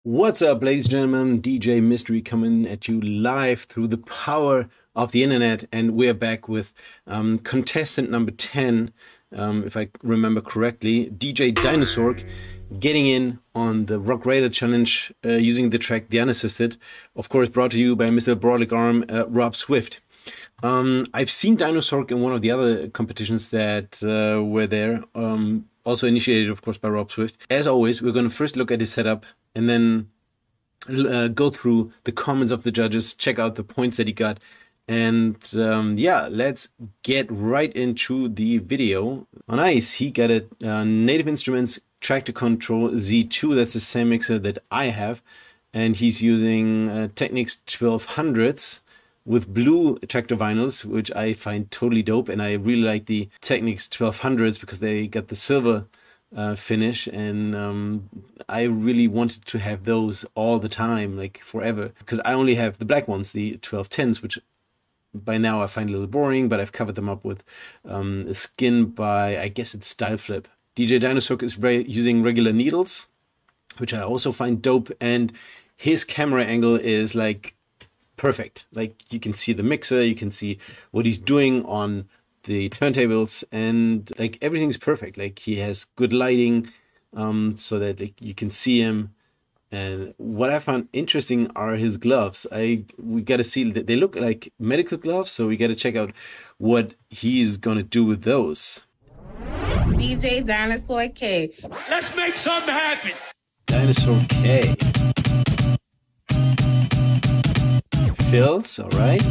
What's up, ladies and gentlemen? DJ Mystery coming at you live through the power of the internet, and we're back with contestant number 10, if I remember correctly, DJ Dinosaur getting in on the Rock Raider Challenge using the track The Unassisted, of course brought to you by Mr. Broadleg Arm, Rob Swift. I've seen Dinosaur in one of the other competitions that were there, also initiated, of course, by Rob Swift. As always, we're going to first look at his setup and then go through the comments of the judges, check out the points that he got, and yeah, let's get right into the video. On ice, he got a Native Instruments Tractor Control Z2. That's the same mixer that I have, and he's using Technics 1200s with blue tractor vinyls, which I find totally dope, and I really like the Technics 1200s because they got the silver finish, and I really wanted to have those all the time, like forever, because I only have the black ones, the 1210s, which by now I find a little boring, but I've covered them up with a skin by, I guess it's Style Flip. DJ Dinosaur is using regular needles, which I also find dope, and his camera angle is like perfect. Like, you can see the mixer, you can see what he's doing on the turntables, and like everything's perfect. Like, he has good lighting, so that like you can see him. And what I found interesting are his gloves. We got to see that they look like medical gloves, so we got to check out what he's gonna do with those. DJ Dinosaur K. Let's make something happen. Dinosaur K. Fills, all right.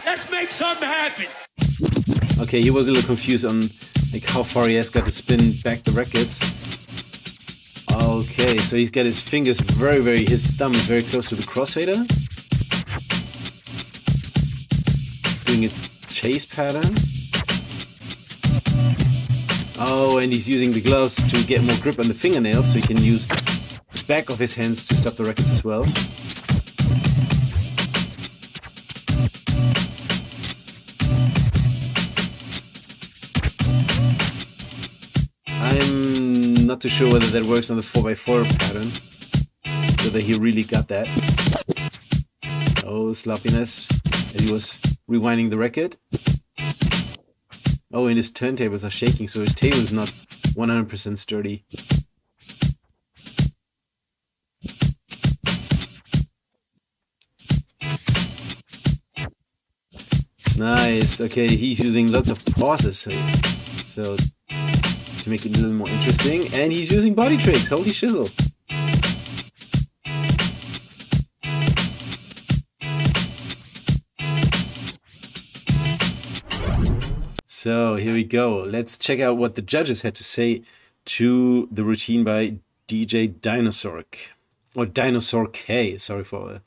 Let's make something happen. Okay, he was a little confused on like how far he has got to spin back the records. Okay, so he's got his fingers his thumb is very close to the crossfader. Doing a chase pattern. Oh, and he's using the gloves to get more grip on the fingernails, so he can use the back of his hands to stop the records as well. I'm not too sure whether that works on the 4x4 pattern, whether he really got that. Oh, sloppiness, as he was rewinding the record. Oh, and his turntables are shaking, so his table is not 100% sturdy. Nice. Okay, he's using lots of pauses, so to make it a little more interesting, and he's using body tricks. Holy shizzle. So here we go. Let's check out what the judges had to say to the routine by DJ Dinosaur, or Dinosaur K. Sorry for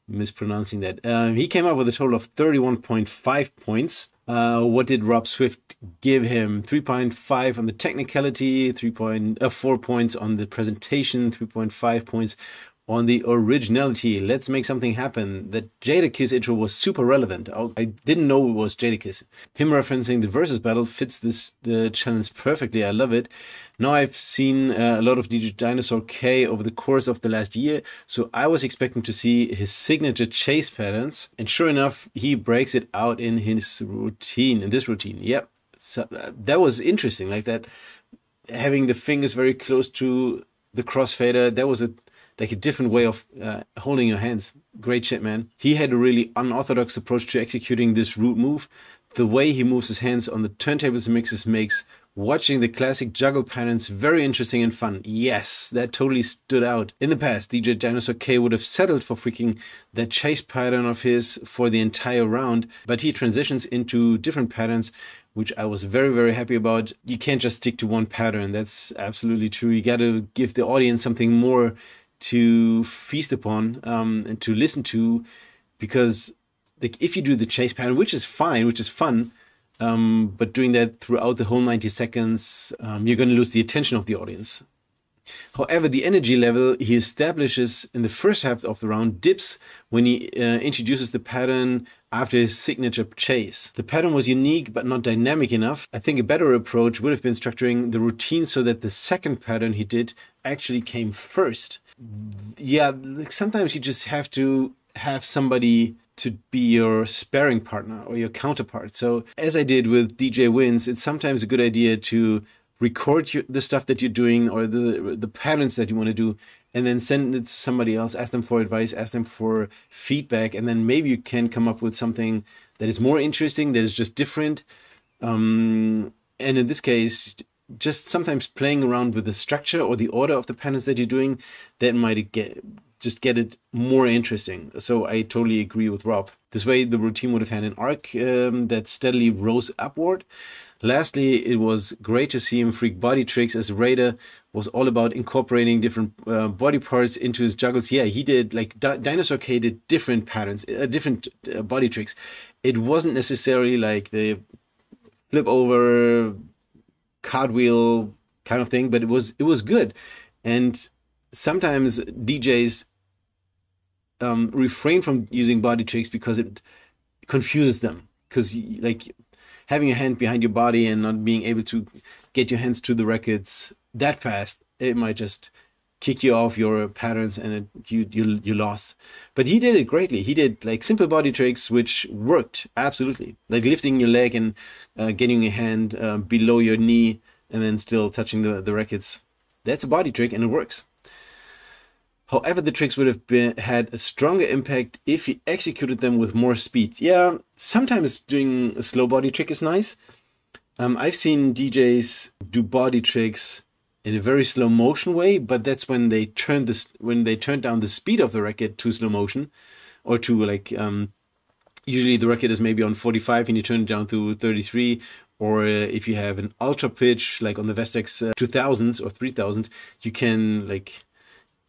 mispronouncing that. He came up with a total of 31.5 points. What did Rob Swift give him? 3.5 on the technicality, 4 points on the presentation, 3.5 points on the originality. Let's make something happen. That Jadakiss intro was super relevant. I didn't know it was Jadakiss. Him referencing the versus battle fits the challenge perfectly. I love it. Now I've seen a lot of DJ Dinosaur K over the course of the last year, so I was expecting to see his signature chase patterns, and sure enough, he breaks it out in his routine, in this routine. Yep, so that was interesting. Like that, having the fingers very close to the crossfader, that was a different way of holding your hands. Great shit, man. He had a really unorthodox approach to executing this root move. The way he moves his hands on the turntables and mixes makes watching the classic juggle patterns very interesting and fun. Yes, that totally stood out. In the past, DJ Dinosaur K would have settled for freaking that chase pattern of his for the entire round, but he transitions into different patterns, which I was very happy about. You can't just stick to one pattern. That's absolutely true. You got to give the audience something more to feast upon and to listen to, because like if you do the chase pattern, which is fine, which is fun, but doing that throughout the whole 90 seconds, you're going to lose the attention of the audience. However, the energy level he establishes in the first half of the round dips when he introduces the pattern after his signature chase. The pattern was unique but not dynamic enough. I think a better approach would have been structuring the routine so that the second pattern he did actually came first. Yeah, like sometimes you just have to have somebody to be your sparring partner or your counterpart. So as I did with DJ Wins, it's sometimes a good idea to record the stuff that you're doing or the patterns that you want to do, and then send it to somebody else, ask them for advice, ask them for feedback, and then maybe you can come up with something that is more interesting, that is just different. And in this case, just sometimes playing around with the structure or the order of the patterns that you're doing, that might get it more interesting. So I totally agree with Rob. This way the routine would have had an arc that steadily rose upward. Lastly, it was great to see him freak body tricks, as Raider was all about incorporating different body parts into his juggles. Yeah, he did, like Dinosaur K did different patterns, different body tricks. It wasn't necessarily like the flip over, cartwheel kind of thing, but it was good. And sometimes DJs refrain from using body tricks because it confuses them. Because like having a hand behind your body and not being able to get your hands to the records that fast, it might just kick you off your patterns and you lost. But he did it greatly. He did like simple body tricks which worked absolutely, like lifting your leg and getting your hand below your knee and then still touching the records. That's a body trick and it works. However, the tricks would have had a stronger impact if he executed them with more speed. Yeah, sometimes doing a slow body trick is nice. I've seen DJs do body tricks in a very slow motion way, but that's when they turn down the speed of the record to slow motion, or to like usually the record is maybe on 45 and you turn it down to 33. Or if you have an ultra pitch like on the Vestax 2000s or 3000, you can like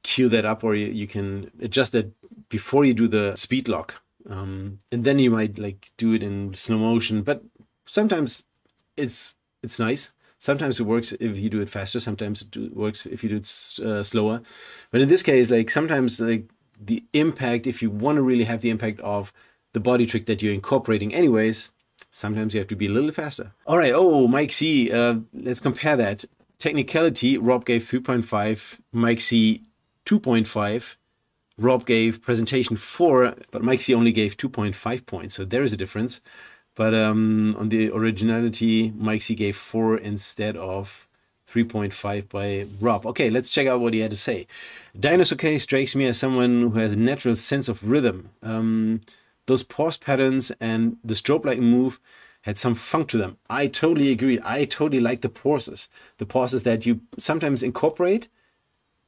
cue that up, or you can adjust that before you do the speed lock, and then you might like do it in slow motion. But sometimes it's nice. Sometimes it works if you do it faster. Sometimes it works if you do it slower. But in this case, like sometimes like the impact, if you want to really have the impact of the body trick that you're incorporating anyways, sometimes you have to be a little faster. All right. Oh, Mike C. Let's compare that. Technicality, Rob gave 3.5, Mike C 2.5. Rob gave presentation 4, but Mike C only gave 2.5 points. So there is a difference. But on the originality, Mike C gave 4 instead of 3.5 by Rob. Okay, let's check out what he had to say. Dinosaur K strikes me as someone who has a natural sense of rhythm. Those pause patterns and the strobe-like move had some funk to them. I totally agree. I totally like the pauses. The pauses that you sometimes incorporate,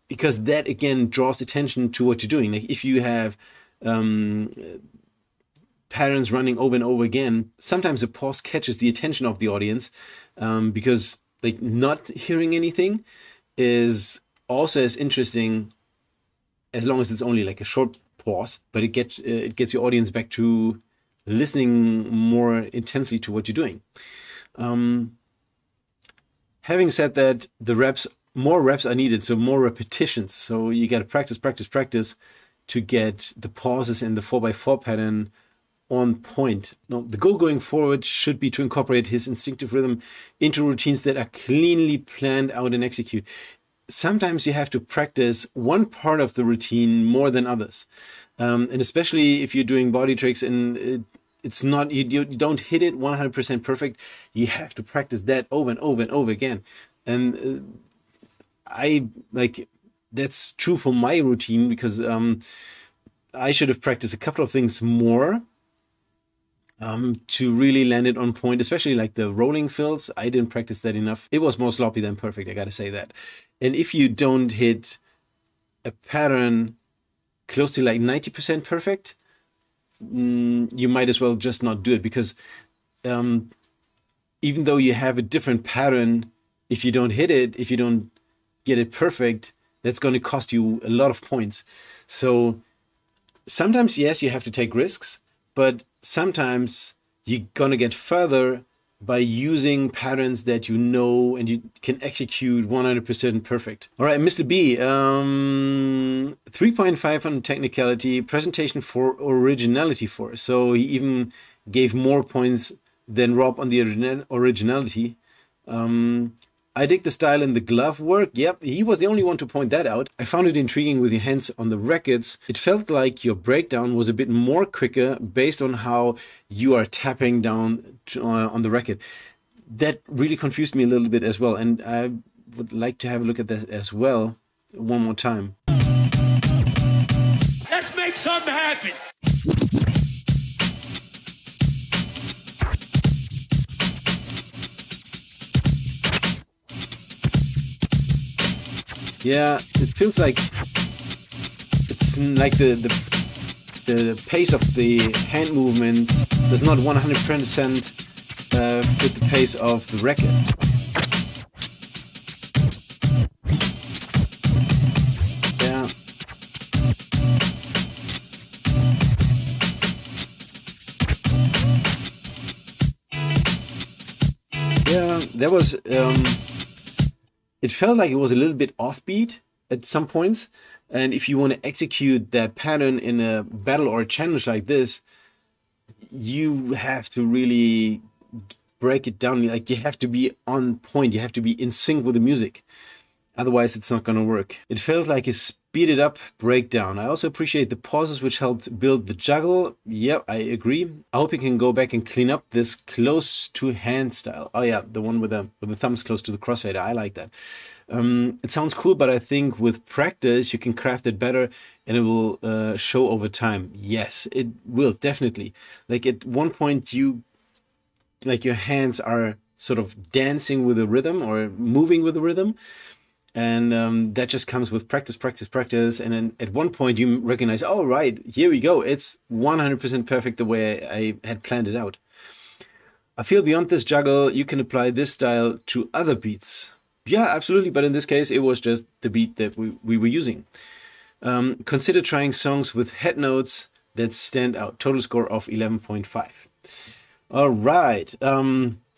because that again draws attention to what you're doing. Like if you have patterns running over and over again, sometimes a pause catches the attention of the audience, because like not hearing anything is also as interesting as long as it's only like a short pause, but it gets your audience back to listening more intensely to what you're doing. Having said that, more reps are needed, so more repetitions. So you got to practice to get the pauses in the 4x4 pattern on point. Now, the goal going forward should be to incorporate his instinctive rhythm into routines that are cleanly planned out and execute. Sometimes you have to practice one part of the routine more than others. And especially if you're doing body tricks and it's not, you don't hit it 100% perfect, you have to practice that over and over and over again. And that's true for my routine, because I should have practiced a couple of things more to really land it on point, especially like the rolling fills. I didn't practice that enough. It was more sloppy than perfect, I gotta say that. And if you don't hit a pattern close to like 90% perfect, you might as well just not do it, because even though you have a different pattern, if you don't hit it, if you don't get it perfect, that's going to cost you a lot of points. So sometimes, yes, you have to take risks, but sometimes you're going to get further by using patterns that you know and you can execute 100% perfect. All right, Mr. B, 3.5 on technicality, presentation for originality 4. So he even gave more points than Rob on the originality. I dig the style and the glove work. Yep, he was the only one to point that out. I found it intriguing with your hands on the records. It felt like your breakdown was a bit more quicker based on how you are tapping down on the record. That really confused me a little bit as well, and I would like to have a look at that as well one more time. Let's make something happen. Yeah, it feels like it's like the pace of the hand movements does not 100% fit the pace of the record. Yeah. Yeah, there was it felt like it was a little bit offbeat at some points, and if you want to execute that pattern in a battle or a challenge like this, you have to really break it down. Like, you have to be on point, you have to be in sync with the music, otherwise it's not going to work. It felt like a speeded up breakdown. I also appreciate the pauses which helped build the juggle. Yep, I agree. I hope you can go back and clean up this close to hand style. Oh yeah, the one with the thumbs close to the crossfader. I like that. It sounds cool, but I think with practice you can craft it better and it will show over time. Yes, it will, definitely. Like, at one point your hands are sort of dancing with the rhythm or moving with the rhythm. And that just comes with practice. And then at one point you recognize, oh, right, here we go. It's 100% perfect the way I had planned it out. I feel beyond this juggle, you can apply this style to other beats. Yeah, absolutely. But in this case, it was just the beat that we were using. Consider trying songs with head notes that stand out. Total score of 11.5. All right.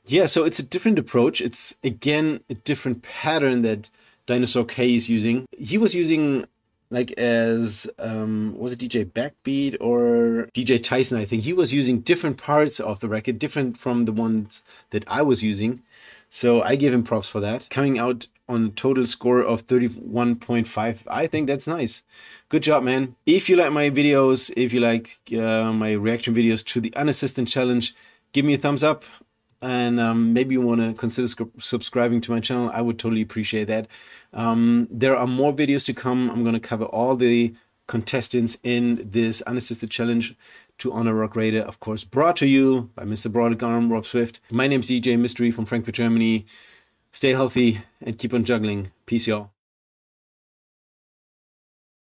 Yeah, so it's a different approach. It's, again, a different pattern that Dinosaur K is using. He was using, like, as was it DJ Backbeat or DJ Tyson? I think he was using different parts of the record, different from the ones that I was using. So I give him props for that. Coming out on a total score of 31.5. I think that's nice. Good job, man. If you like my videos, if you like my reaction videos to the Unassisted challenge, give me a thumbs up. And maybe you want to consider subscribing to my channel. I would totally appreciate that. There are more videos to come. I'm going to cover all the contestants in this Unassisted challenge to Honor Rock Raider, of course, brought to you by Mr. Broadegarm, Rob Swift. My name's DJ Mystery from Frankfurt, Germany. Stay healthy and keep on juggling. Peace, y'all.